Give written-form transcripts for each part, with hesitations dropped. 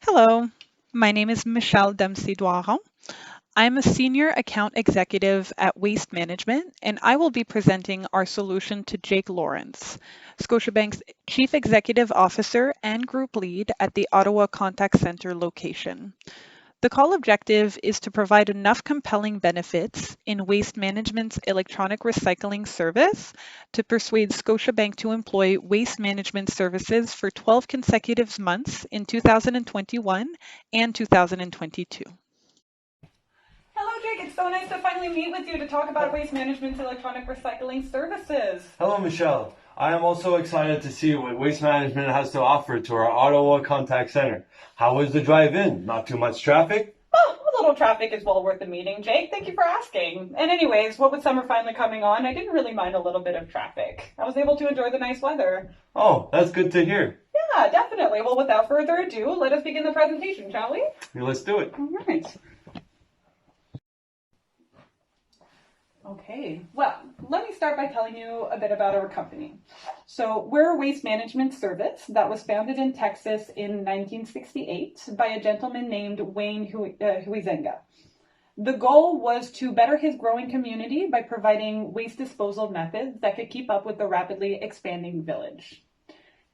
Hello, my name is Michelle Dempsey Doiron. I'm a senior account executive at Waste Management, and I will be presenting our solution to Jake Lawrence, Scotiabank's Chief Executive Officer and Group Lead at the Ottawa Contact Center location. The call objective is to provide enough compelling benefits in Waste Management's electronic recycling service to persuade Scotiabank to employ Waste Management services for 12 consecutive months in 2021 and 2022. Hello, Jake. It's so nice to finally meet with you to talk about Waste Management's electronic recycling services. Hello, Michelle. I am also excited to see what Waste Management has to offer to our Ottawa Contact Center. How was the drive in? Not too much traffic? Oh, a little traffic is well worth the meeting, Jake. Thank you for asking. And anyways, what with summer finally coming on, I didn't really mind a little bit of traffic. I was able to enjoy the nice weather. Oh, that's good to hear. Yeah, definitely. Well, without further ado, let us begin the presentation, shall we? Let's do it. All right. Okay, well, let me start by telling you a bit about our company. So we're a waste management service that was founded in Texas in 1968 by a gentleman named Wayne Huizenga. The goal was to better his growing community by providing waste disposal methods that could keep up with the rapidly expanding village.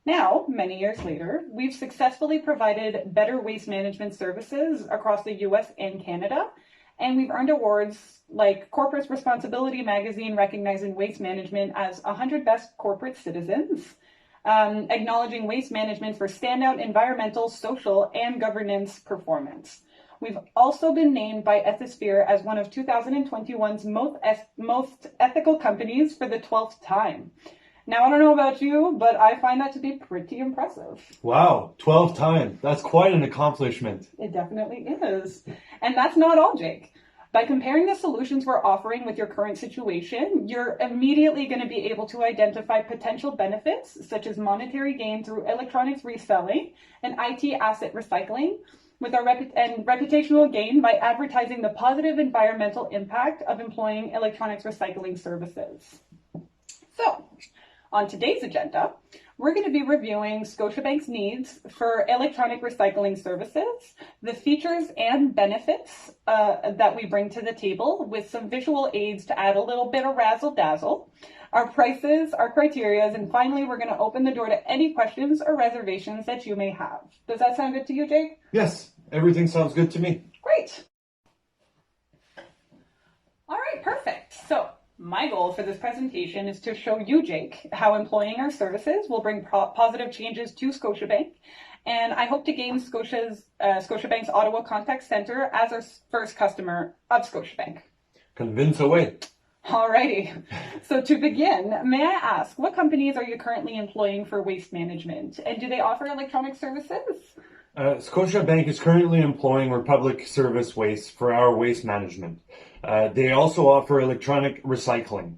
Now, many years later, we've successfully provided better waste management services across the US and Canada, and we've earned awards like Corporate Responsibility Magazine recognizing waste management as 100 Best Corporate Citizens, acknowledging waste management for standout environmental, social, and governance performance. We've also been named by Ethisphere as one of 2021's most ethical companies for the 12th time. Now, I don't know about you, but I find that to be pretty impressive. Wow, 12 times. That's quite an accomplishment. It definitely is. And that's not all, Jake. By comparing the solutions we're offering with your current situation, you're immediately going to be able to identify potential benefits, such as monetary gain through electronics reselling and IT asset recycling, with our reputational gain by advertising the positive environmental impact of employing electronics recycling services. So, on today's agenda, we're going to be reviewing Scotiabank's needs for electronic recycling services, the features and benefits that we bring to the table with some visual aids to add a little bit of razzle-dazzle, our prices, our criterias, and finally, we're going to open the door to any questions or reservations that you may have. Does that sound good to you, Jake? Yes, everything sounds good to me. Great. All right, perfect. So, my goal for this presentation is to show you, Jake, how employing our services will bring positive changes to Scotiabank, and I hope to gain Scotiabank's Ottawa Contact Center as our first customer of Scotiabank. Convince away. Alrighty. So to begin, may I ask, what companies are you currently employing for waste management, and do they offer electronic services? Scotiabank is currently employing Republic Service Waste for our waste management. They also offer electronic recycling,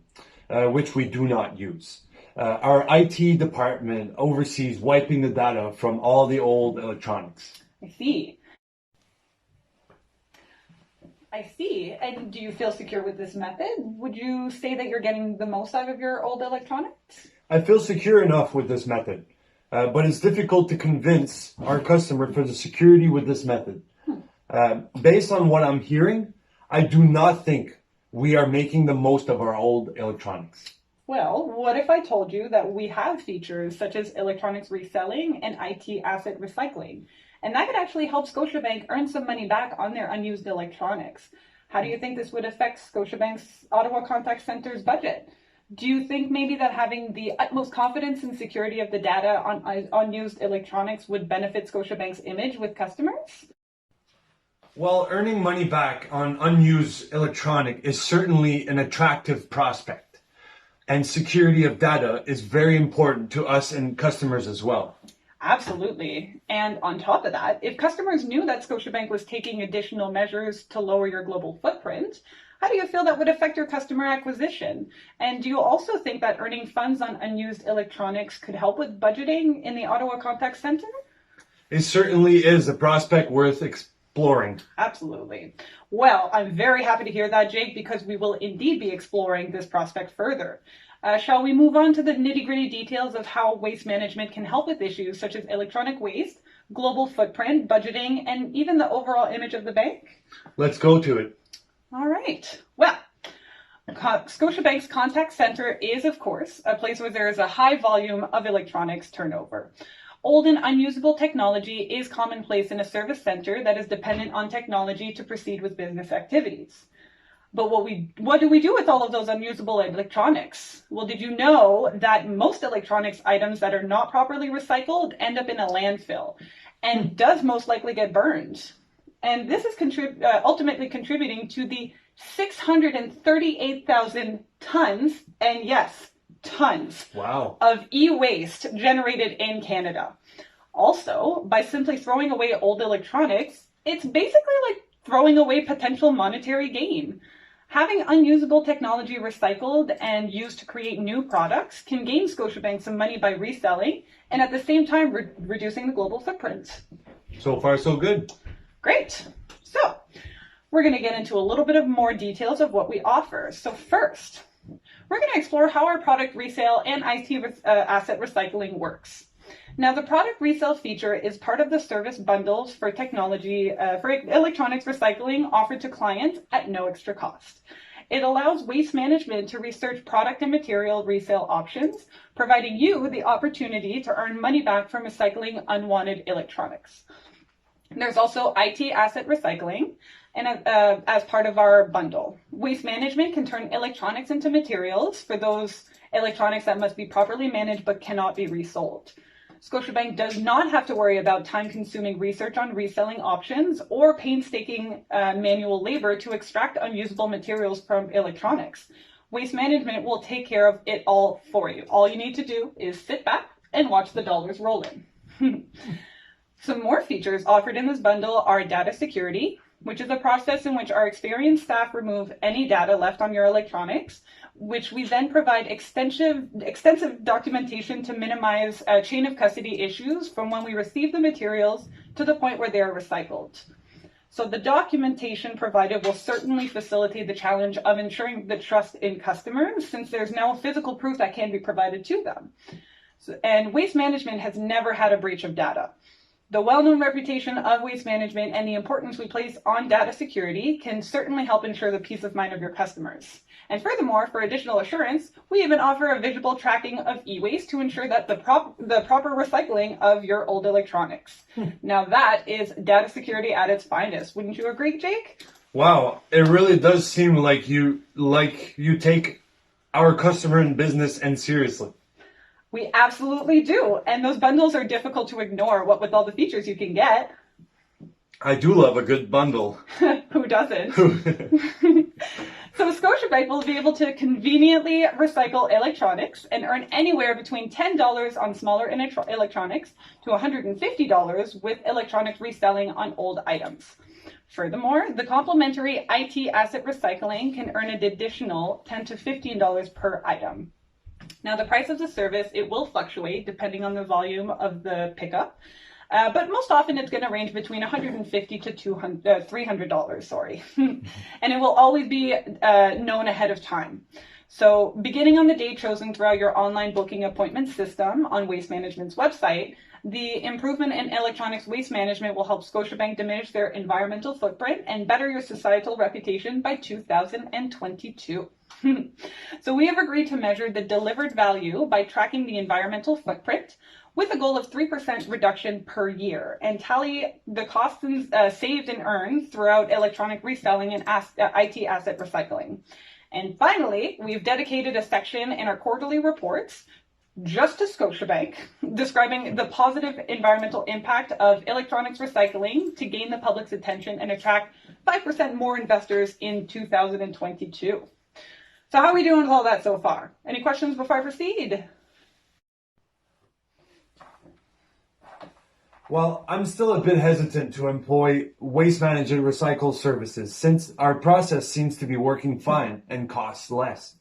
which we do not use. Our IT department oversees wiping the data from all the old electronics. I see. And do you feel secure with this method? Would you say that you're getting the most out of your old electronics? I feel secure enough with this method, but it's difficult to convince our customer for the security with this method. Based on what I'm hearing, I do not think we are making the most of our old electronics. Well, what if I told you that we have features such as electronics reselling and IT asset recycling? And that could actually help Scotiabank earn some money back on their unused electronics. How do you think this would affect Scotiabank's Ottawa Contact Center's budget? Do you think maybe that having the utmost confidence and security of the data on unused electronics would benefit Scotiabank's image with customers? Well, earning money back on unused electronic is certainly an attractive prospect, and security of data is very important to us and customers as well. Absolutely. And on top of that, if customers knew that Scotiabank was taking additional measures to lower your global footprint, how do you feel that would affect your customer acquisition? And do you also think that earning funds on unused electronics could help with budgeting in the Ottawa Contact Center? It certainly is a prospect worth exploring. Absolutely. Well, I'm very happy to hear that, Jake, because we will indeed be exploring this prospect further. Shall we move on to the nitty-gritty details of how waste management can help with issues such as electronic waste, global footprint, budgeting, and even the overall image of the bank? Let's go to it. All right. Well, Scotiabank's contact center is, of course, a place where there is a high volume of electronics turnover. Old and unusable technology is commonplace in a service center that is dependent on technology to proceed with business activities. But what do we do with all of those unusable electronics? Well, did you know that most electronics items that are not properly recycled end up in a landfill and does most likely get burned? And this is ultimately contributing to the 638,000 tons, and yes, tons, Wow, of e-waste generated in Canada. Also, by simply throwing away old electronics, it's basically like throwing away potential monetary gain. Having unusable technology recycled and used to create new products can gain Scotiabank some money by reselling and at the same time reducing the global footprint. so far so good. Great. So we're going to get into a little bit of more details of what we offer. So first, we're going to explore how our product resale and IT asset recycling works. Now, the product resale feature is part of the service bundles for technology, for electronics recycling offered to clients at no extra cost. It allows waste management to research product and material resale options, providing you the opportunity to earn money back from recycling unwanted electronics. There's also IT asset recycling, and as part of our bundle. Waste management can turn electronics into materials for those electronics that must be properly managed but cannot be resold. Scotiabank does not have to worry about time-consuming research on reselling options or painstaking manual labor to extract unusable materials from electronics. Waste management will take care of it all for you. All you need to do is sit back and watch the dollars roll in. Some more features offered in this bundle are data security, which is a process in which our experienced staff remove any data left on your electronics, which we then provide extensive documentation to minimize chain of custody issues from when we receive the materials to the point where they are recycled. So the documentation provided will certainly facilitate the challenge of ensuring the trust in customers, since there's no physical proof that can be provided to them. And waste management has never had a breach of data. The well-known reputation of waste management and the importance we place on data security can certainly help ensure the peace of mind of your customers. And furthermore, for additional assurance, we even offer a visual tracking of e-waste to ensure that the proper recycling of your old electronics. Now that is data security at its finest. Wouldn't you agree, Jake? Wow, it really does seem like you take our customer and business and seriously. We absolutely do. And those bundles are difficult to ignore, what with all the features you can get. I do love a good bundle. Who doesn't? So Scotiabank will be able to conveniently recycle electronics and earn anywhere between $10 on smaller electronics to $150 with electronics reselling on old items. Furthermore, the complimentary IT asset recycling can earn an additional $10 to $15 per item. Now, the price of the service, it will fluctuate depending on the volume of the pickup, but most often it's going to range between $150 to $300, and it will always be known ahead of time. So beginning on the day chosen throughout your online booking appointment system on Waste Management's website, the improvement in electronics waste management will help Scotiabank diminish their environmental footprint and better your societal reputation by 2022. So we have agreed to measure the delivered value by tracking the environmental footprint with a goal of 3% reduction per year and tally the costs saved and earned throughout electronic reselling and IT asset recycling. And finally, we've dedicated a section in our quarterly reports just to Scotiabank, describing the positive environmental impact of electronics recycling to gain the public's attention and attract 5% more investors in 2022. So how are we doing with all that so far? Any questions before I proceed? Well, I'm still a bit hesitant to employ waste management recycle services since our process seems to be working fine and costs less.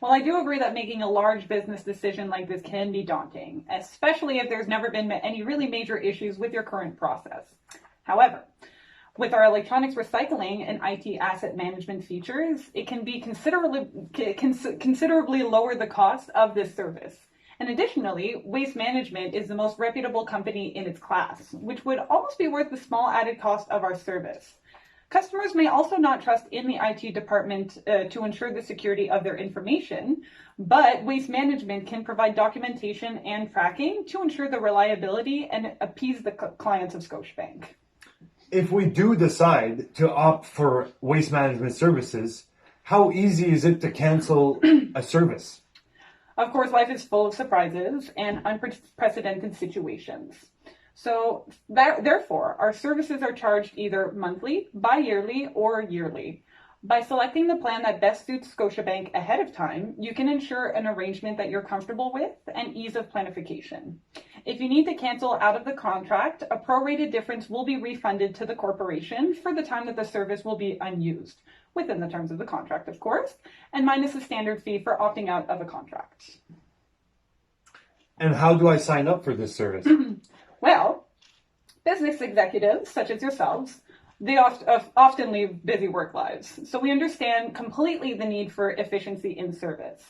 Well, I do agree that making a large business decision like this can be daunting, especially if there's never been any really major issues with your current process. However, with our electronics recycling and IT asset management features, it can be considerably lower the cost of this service. And additionally, Waste Management is the most reputable company in its class, which would almost be worth the small added cost of our service. Customers may also not trust in the IT department to ensure the security of their information, but Waste Management can provide documentation and tracking to ensure the reliability and appease the clients of Scotiabank. If we do decide to opt for waste management services, how easy is it to cancel a service? Of course, life is full of surprises and unprecedented situations. So therefore, our services are charged either monthly, bi-yearly, or yearly. By selecting the plan that best suits Scotiabank ahead of time, you can ensure an arrangement that you're comfortable with and ease of planification. If you need to cancel out of the contract, a prorated difference will be refunded to the corporation for the time that the service will be unused, within the terms of the contract, of course, and minus the standard fee for opting out of a contract. And how do I sign up for this service? Well, business executives, such as yourselves, they often lead busy work lives. So we understand completely the need for efficiency in service.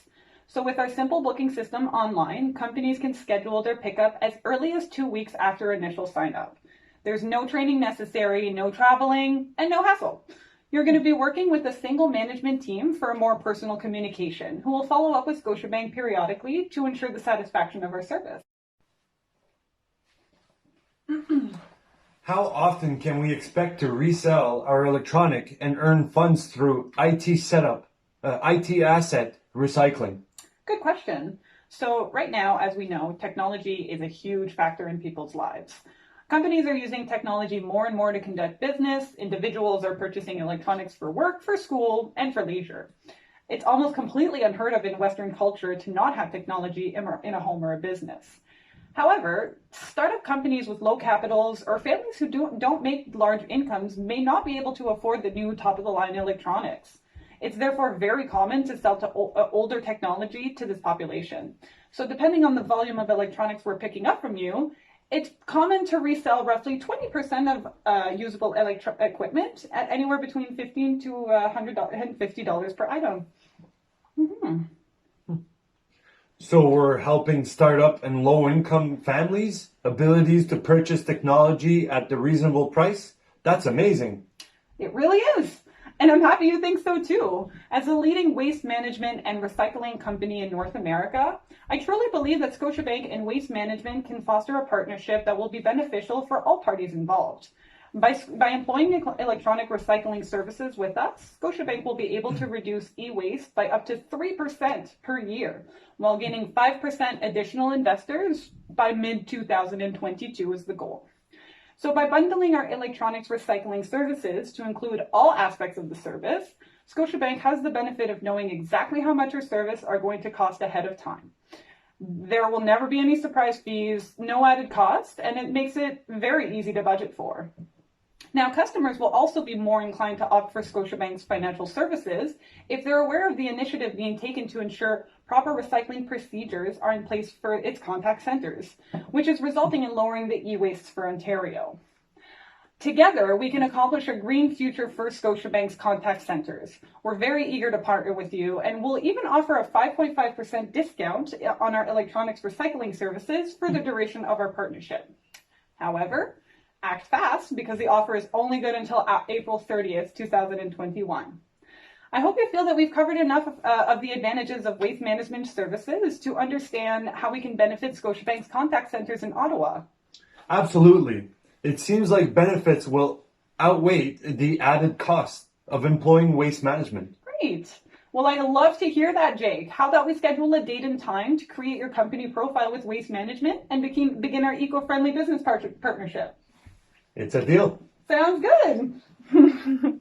So with our simple booking system online, companies can schedule their pickup as early as 2 weeks after initial sign up. There's no training necessary, no traveling, and no hassle. You're going to be working with a single management team for a more personal communication, who will follow up with Scotiabank periodically to ensure the satisfaction of our service. How often can we expect to resell our electronic and earn funds through IT setup, IT asset recycling? Good question. So right now, as we know, technology is a huge factor in people's lives. Companies are using technology more and more to conduct business. Individuals are purchasing electronics for work, for school, and for leisure. It's almost completely unheard of in Western culture to not have technology in a home or a business. However, startup companies with low capitals or families who don't make large incomes may not be able to afford the new top-of-the-line electronics. It's therefore very common to sell to older technology to this population. So depending on the volume of electronics we're picking up from you, it's common to resell roughly 20% of usable equipment at anywhere between $15 to $150 per item. Mm-hmm. So we're helping startup and low-income families abilities to purchase technology at the reasonable price? That's amazing. It really is. And I'm happy you think so too. As a leading waste management and recycling company in North America, I truly believe that Scotiabank and Waste Management can foster a partnership that will be beneficial for all parties involved. By employing electronic recycling services with us, Scotiabank will be able to reduce e-waste by up to 3% per year, while gaining 5% additional investors by mid-2022 is the goal. So by bundling our electronics recycling services to include all aspects of the service, Scotiabank has the benefit of knowing exactly how much your service are going to cost ahead of time. There will never be any surprise fees, no added cost, and it makes it very easy to budget for. Now, customers will also be more inclined to opt for Scotiabank's financial services if they're aware of the initiative being taken to ensure proper recycling procedures are in place for its contact centers, which is resulting in lowering the e-wastes for Ontario. Together, we can accomplish a green future for Scotiabank's contact centers. We're very eager to partner with you, and we'll even offer a 5.5% discount on our electronics recycling services for the duration of our partnership. However, act fast because the offer is only good until April 30th, 2021. I hope you feel that we've covered enough of the advantages of waste management services to understand how we can benefit Scotiabank's contact centers in Ottawa. Absolutely. It seems like benefits will outweigh the added cost of employing waste management. Great. Well, I'd love to hear that, Jake. How about we schedule a date and time to create your company profile with Waste Management and begin our eco-friendly business partnership? It's a deal. Sounds good.